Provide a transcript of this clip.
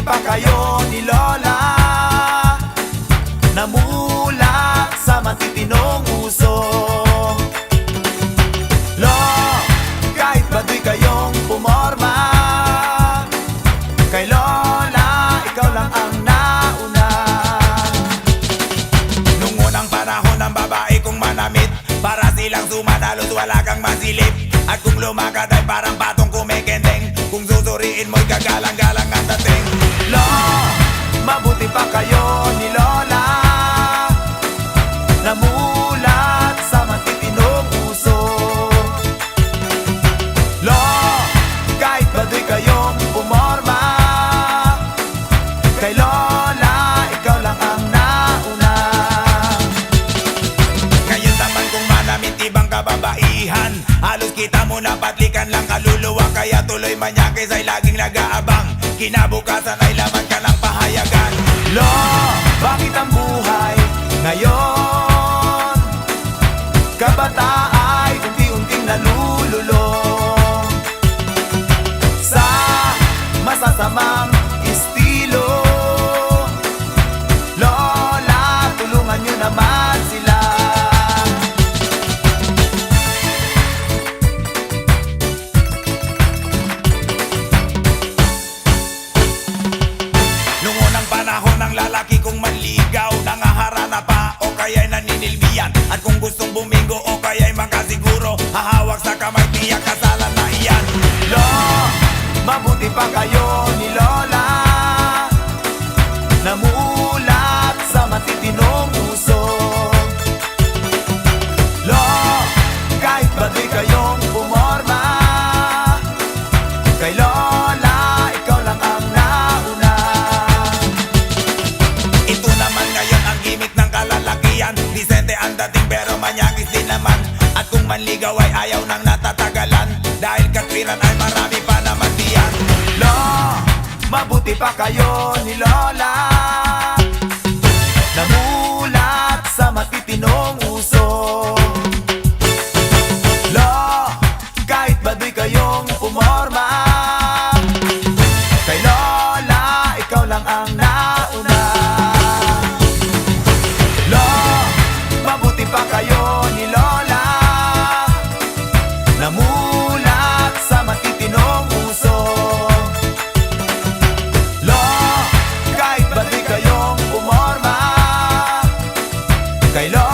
Mabuti pa kayo ni Lola, namulat sa matitinong uso. Lo, kahit baduy kayong pumorma, kay Lola, ikaw lang ang nauna. Nung unang panahon ng babae kong manamit, para silang sumanalos, wala kang masilip. At kung lumakad ay parang patong kumikendeng, kung susuriin mo'y gagalang-galang ang dating. Lo, mabuti pa kayo ni Lola, namulat sa matitinong uso. Lo, kahit baduy kayong pumorma, kay Lola, ikaw lang ang nauna. Ngayon naman kung manamit ibang kababaihan, halos kita mo na patlikan lang kaluluwa. Kaya tuloy manyakis ay laging nag-aabang, kinabukasan ay laman ka ng pahayagan. Lo, bakit ang buhay ngayon, kabata ay unti-unting nalululong sa masasamang estilo? Lola, tulungan nyo naman sila. Nung unang panahon ng lalaki kong manligaw, nangaharana pa o kaya'y naninilbiyan. At kung gustong bumingo o kaya'y makasiguro, hahawak sa kamay, tiyak kasalan na iyan. Lo, mabuti pa kayo ni Lola, namulat sa matitinong uso. Lo, kahit baduy kayong pumorma, kay Lola, ikaw lang ang nauna. Ito naman ngayon ang gimmick ng kalalakihan, disente ang dating pero manyakis din naman. At kung manligaw ay ayaw nang natatagalan, dahil katwiran ay marami pa naman diyan. Lo, mabuti pa kayo ni Lola, namulat sa matitinong uso. Lo, kahit baduy kayong pumorma, kay Lola, ikaw lang ang nauna. Lo, mabuti pa kayo ni Lola, namulat sa matitinong uso. Lo, kahit baduy kayong pumorma, kay Lola,